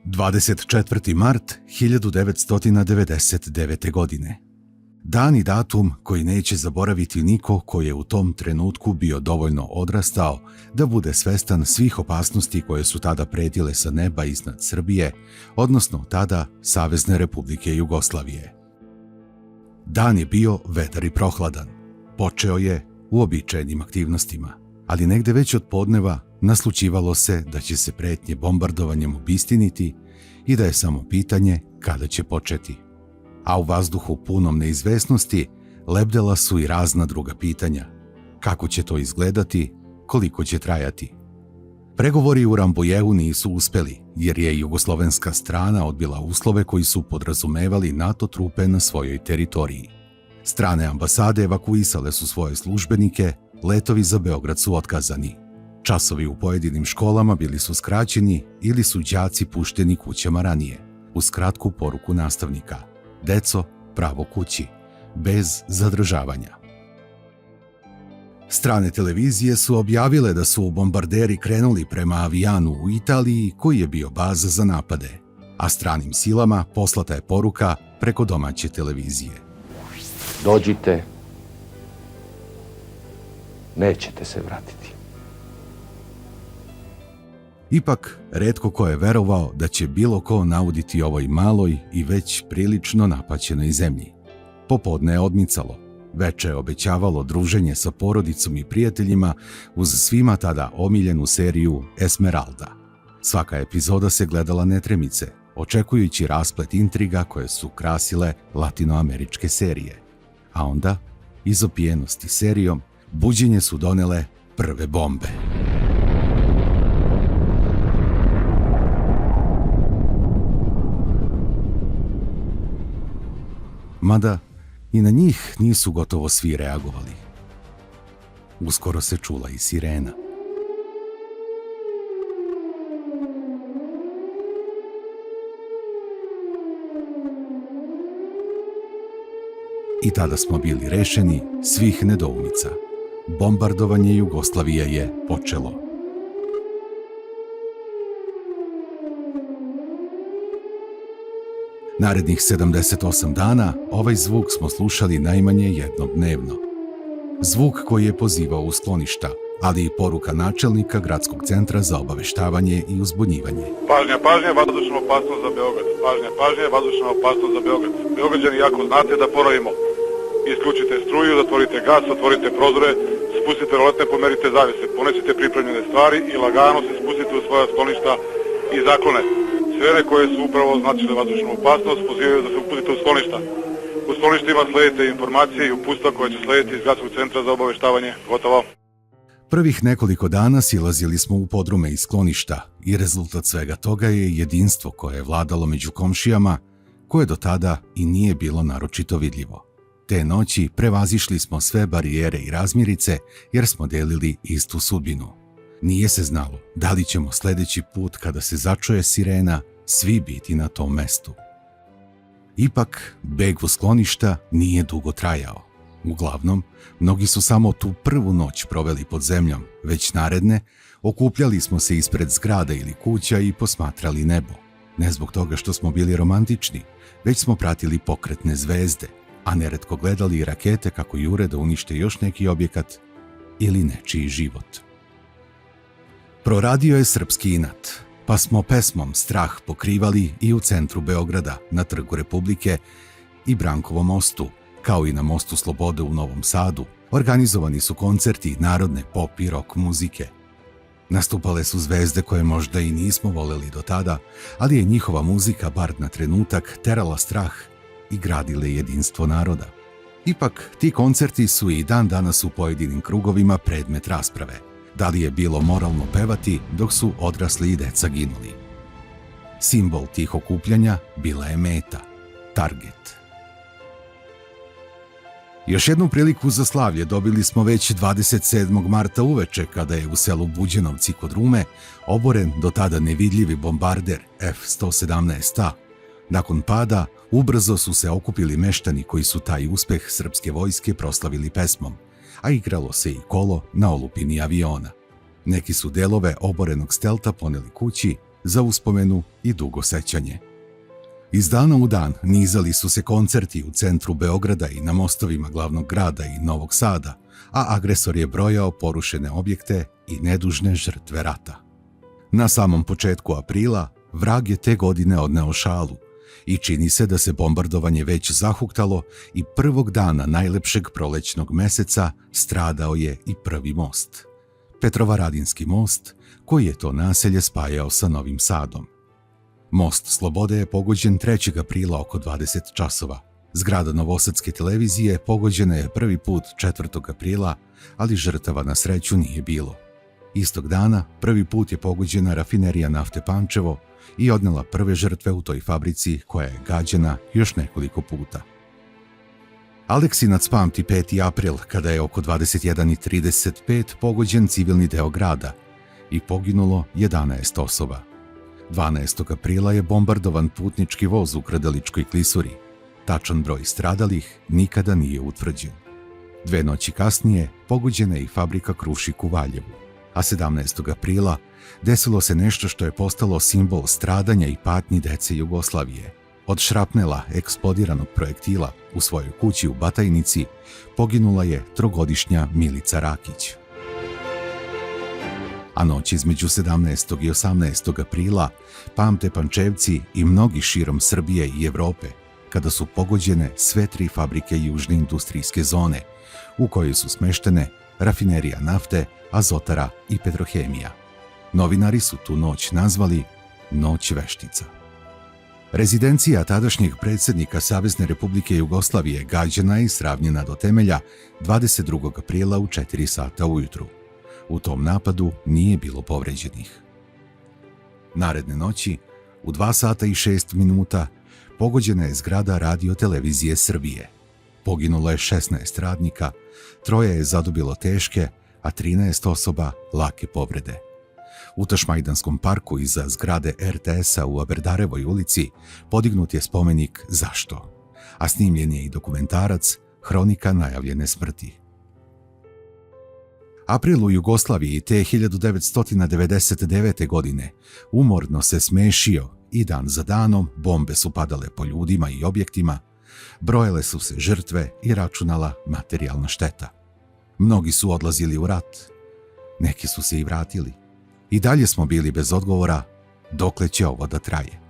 24. mart 1999. godine. Dan i datum koji neće zaboraviti niko koji je u tom trenutku bio dovoljno odrastao da bude svestan svih opasnosti koje su tada pretile sa neba iznad Srbije, odnosno tada Savezne Republike Jugoslavije. Dan je bio vedar i prohladan. Počeo je uobičajenim aktivnostima, ali negde već od podneva naslućivalo se da će se pretnje bombardovanjem obistiniti i da je samo pitanje kada će početi. A u vazduhu punom neizvesnosti lebdela su i razna druga pitanja. Kako će to izgledati, koliko će trajati? Pregovori u Rambouilletu nisu uspeli, jer je jugoslovenska strana odbila uslove koji su podrazumevali NATO trupe na svojoj teritoriji. Strane ambasade evakuisale su svoje službenike, letovi za Beograd su otkazani. Časovi u pojedinim školama bili su skraćeni ili su đaci pušteni kućama ranije, uz kratku poruku nastavnika: deco, pravo kući, bez zadržavanja. Strane televizije su objavile da su bombarderi krenuli prema Avijanu u Italiji, koji je bio baza za napade, a stranim silama poslata je poruka preko domaće televizije: dođite, nećete se vratiti. Ipak, retko ko je verovao da će bilo ko nauditi ovoj maloj i već prilično napaćenoj zemlji. Popodne je odmicalo. Veče je obećavalo druženje sa porodicom i prijateljima uz svima tada omiljenu seriju Esmeralda. Svaka epizoda se gledala netremice, očekujući rasplet intriga koje su krasile latinoameričke serije. A onda, iz opijenosti serijom, buđenje su donele prve bombe. Mada i na njih nisu gotovo svi reagovali. Uskoro se čula i sirena. I tada smo bili rešeni svih nedoumica. Bombardovanje Jugoslavije je počelo. Narednih 78 dana ovaj zvuk smo slušali najmanje jednom dnevno. Zvuk koji je pozivao u skloništa, ali i poruka načelnika Gradskog centra za obaveštavanje i uzbunjivanje. Pažnja, pažnja, vazdušna opasnost za Beograd. Pažnja, pažnja, vazdušna opasnost za Beograd. Beograđani, jako znate da ponovimo. Isključite struju, zatvorite gas, otvorite prozore, spustite roletne, pomerite zavise, ponesite pripremljene stvari i lagano se spustite u svoja skloništa i zaklone. Sirene koje su upravo označile vazdušnu opasnost pozivaju da se uputite u skloništa. U skloništima sledite informacije i uputstva koje će slediti iz Gradskog centra za obaveštavanje. Gotovo. Prvih nekoliko dana silazili smo u podrume i skloništa i rezultat svega toga je jedinstvo koje je vladalo među komšijama, koje do tada i nije bilo naročito vidljivo. Te noći prevazišli smo sve barijere i razmirice jer smo delili istu sudbinu. Nije se znalo da li ćemo sledeći put kada se začuje sirena svi biti na tom mestu. Ipak, beg u skloništa nije dugo trajao. Uglavnom, mnogi su samo tu prvu noć proveli pod zemljom, već naredne okupljali smo se ispred zgrada ili kuća i posmatrali nebo. Ne zbog toga što smo bili romantični, već smo pratili pokretne zvezde, a neretko gledali rakete kako jure da unište još neki objekat ili nečiji život. Proradio je srpski inat, pa smo pesmom Strah pokrivali i u centru Beograda, na Trgu Republike i Brankovom mostu, kao i na Mostu Slobode u Novom Sadu. Organizovani su koncerti narodne pop i rock muzike. Nastupale su zvezde koje možda i nismo voleli do tada, ali je njihova muzika, bar na trenutak, terala strah i gradile jedinstvo naroda. Ipak, ti koncerti su i dan danas u pojedinim krugovima predmet rasprave. Da li je bilo moralno pevati dok su odrasli i deca ginuli? Simbol tih okupljanja bila je meta, target. Još jednu priliku za slavlje dobili smo već 27. marta uveče kada je u selu Buđenovci kod Rume oboren do tada nevidljivi bombarder F-117A. Nakon pada, ubrzo su se okupili meštani koji su taj uspeh srpske vojske proslavili pesmom, a igralo se i kolo na olupini aviona. Neki su delove oborenog stelta poneli kući, za uspomenu i dugo sećanje. Iz dana u dan nizali su se koncerti u centru Beograda i na mostovima glavnog grada i Novog Sada, a agresor je brojao porušene objekte i nedužne žrtve rata. Na samom početku aprila vrag je te godine odneo šalu i čini se da se bombardovanje već zahuktalo i prvog dana najlepšeg prolećnog meseca stradao je i prvi most. Petrovaradinski most, koji je to naselje spajao sa Novim Sadom. Most Slobode je pogođen 3. aprila oko 20 časova. Zgrada Novosadske televizije pogođena je prvi put 4. aprila, ali žrtava na sreću nije bilo. Istog dana prvi put je pogođena rafinerija nafte Pančevo i odnela prve žrtve u toj fabrici koja je gađena još nekoliko puta. Aleksinac pamti 5. april kada je oko 21:35 pogođen civilni deo grada i poginulo 11 osoba. 12. aprila je bombardovan putnički voz u Krdeličkoj klisuri. Tačan broj stradalih nikada nije utvrđen. 2 noći kasnije pogođena je i fabrika Krušik u Valjevu. A 17. aprila desilo se nešto što je postalo simbol stradanja i patnji dece Jugoslavije. Od šrapnela eksplodiranog projektila u svojoj kući u Batajnici poginula je 3-godišnja Milica Rakić. A noć između 17. i 18. aprila pamte Pančevci i mnogi širom Srbije i Evrope, kada su pogođene sve 3 fabrike južne industrijske zone, u kojoj su smeštene rafinerija nafte, Azotara i Petrohemija. Novinari su tu noć nazvali Noć veštica. Rezidencija tadašnjeg predsjednika Savezne Republike Jugoslavije gađena je i sravnjena do temelja 22. aprila u 4 sata ujutru. U tom napadu nije bilo povređenih. Naredne noći, u 2 sata i 6 minuta, pogođena je zgrada Radio-televizije Srbije. Poginulo je 16 radnika, 3 je zadobilo teške, a 13 osoba lake povrede. U Tašmajdanskom parku iza zgrade RTS-a u Aberdarevoj ulici podignut je spomenik Zašto, a snimljen je i dokumentarac Hronika najavljene smrti. April u Jugoslaviji te 1999. godine umorno se smešio i dan za danom bombe su padale po ljudima i objektima, brojale su se žrtve i računala materijalna šteta. Mnogi su odlazili u rat, neki su se i vratili. I dalje smo bili bez odgovora dokle će ovo da traje.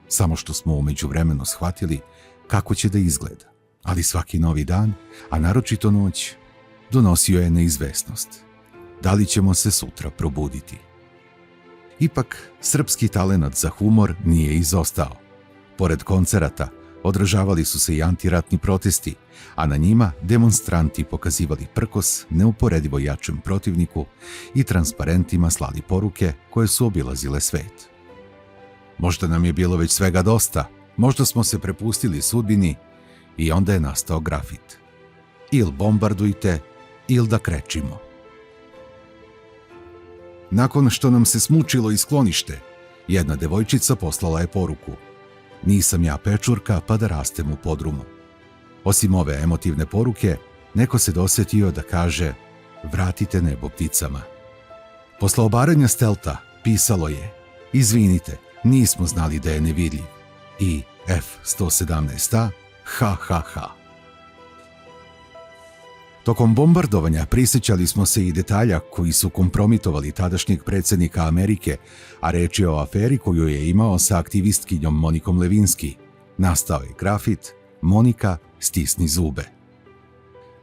Samo što smo u međuvremenu shvatili kako će da izgleda, ali svaki novi dan, a naročito noć, donosio je neizvesnost. Da li ćemo se sutra probuditi? Ipak, srpski talenat za humor nije izostao. Pored koncerata, održavali su se i antiratni protesti, a na njima demonstranti pokazivali prkos neuporedivo jačem protivniku i transparentima slali poruke koje su obilazile svet. Možda nam je bilo već svega dosta, možda smo se prepustili sudbini i onda je nastao grafit. Il bombardujte, il da krečimo. Nakon što nam se smučilo i sklonište, jedna devojčica poslala je poruku: nisam ja pečurka pa da rastem u podrumu. Osim ove emotivne poruke, neko se dosjetio da kaže: vratite nebo pticama. Posle obaranja Stelta pisalo je: izvinite, nismo znali da je nevidljiv. I F-117A, ha ha ha. Tokom bombardovanja prisjećali smo se i detalja koji su kompromitovali tadašnjeg predsjednika Amerike, a reč je o aferi koju je imao sa aktivistkinjom Monikom Levinski. Nastao je grafit Monika, stisni zube.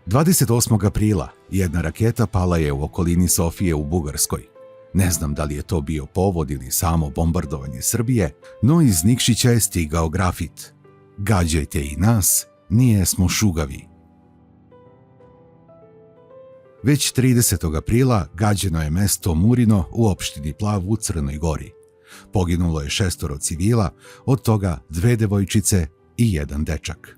28. aprila jedna raketa pala je u okolini Sofije u Bugarskoj. Ne znam da li je to bio povod ili samo bombardovanje Srbije, no iz Nikšića je stigao grafit: gađajte i nas, nije smo šugavi. Već 30. aprila gađeno je mesto Murino u opštini Plav u Crnoj Gori. Poginulo je 6 civila, od toga 2 devojčice i 1 dečak.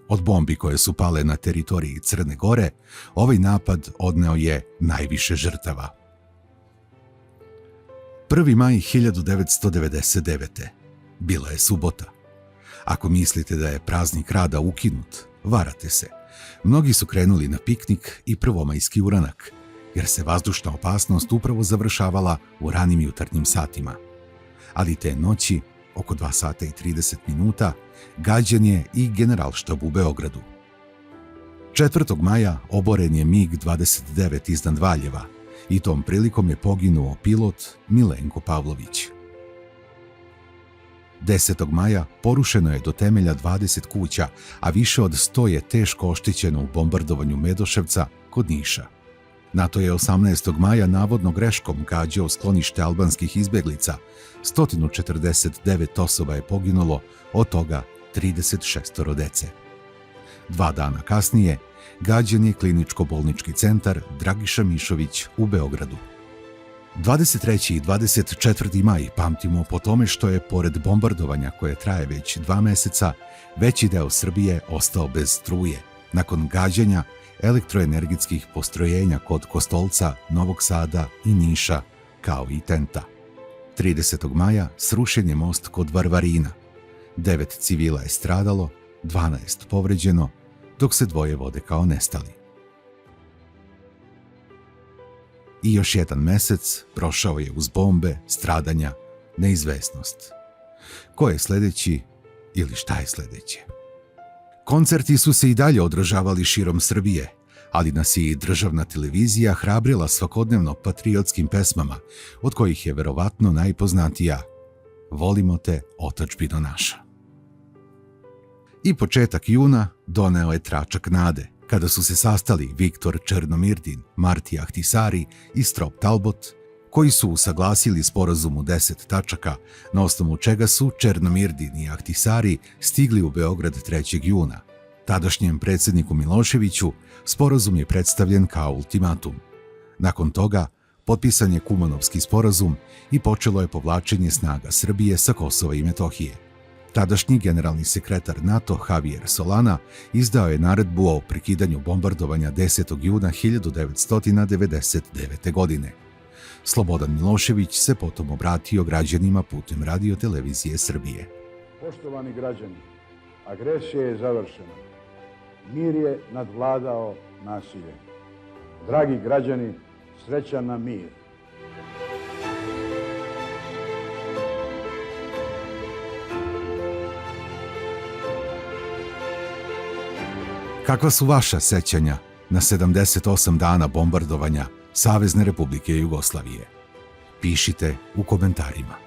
Od bombi koje su pale na teritoriji Crne Gore, ovaj napad odneo je najviše žrtava. 1. maj 1999. Bila je subota. Ako mislite da je praznik rada ukinut, varate se. Mnogi su krenuli na piknik i prvomajski uranak, jer se vazdušna opasnost upravo završavala u ranim jutarnjim satima. ali te noći, oko 2 sata i 30 minuta, gađan je i generalštab u Beogradu. 4. maja oboren je MiG-29 iznad Valjeva i tom prilikom je poginuo pilot Milenko Pavlović. 10. maja porušeno je do temelja 20 kuća, a više od 100 je teško oštećeno u bombardovanju Medoševca kod Niša. NATO je 18. maja navodno greškom gađao sklonište albanskih izbeglica. 149 osoba je poginulo, od toga 36 dece. 2 dana kasnije gađan je kliničko-bolnički centar Dragiša Mišović u Beogradu. 23. i 24. maj pamtimo po tome što je, pored bombardovanja koje traje već 2 meseca, veći deo Srbije ostao bez struje, nakon gađanja elektroenergetskih postrojenja kod Kostolca, Novog Sada i Niša, kao i Tenta. 30. maja srušen je most kod Varvarina. 9 civila je stradalo, 12 povređeno, dok se 2 vode kao nestali. I još jedan mesec prošao je uz bombe, stradanja, neizvesnost. Ko je sledeći ili šta je sledeće? Koncerti su se i dalje održavali širom Srbije, ali nas je i državna televizija hrabrila svakodnevno patriotskim pesmama, od kojih je verovatno najpoznatija Volimo te, otadžbino naša. I početak juna doneo je tračak nade, kada su se sastali Viktor Černomirdin, Marti Ahtisari i Strop Talbot, koji su usaglasili sporazum u 10 tačaka, na osnovu čega su Černomirdin i Ahtisari stigli u Beograd 3. juna. Tadašnjem predsjedniku Miloševiću sporazum je predstavljen kao ultimatum. Nakon toga potpisan je Kumanovski sporazum i počelo je povlačenje snaga Srbije sa Kosova i Metohije. Tadašnji generalni sekretar NATO Javier Solana izdao je naredbu o prekidanju bombardovanja 10. juna 1999. godine. Slobodan Milošević se potom obratio građanima putem Radio televizije Srbije. Poštovani građani, agresija je završena. Mir je nadvladao nasilje. Dragi građani, srećan nam mir. Kakva su vaša sećanja na 78 dana bombardovanja Savezne Republike Jugoslavije? Pišite u komentarima.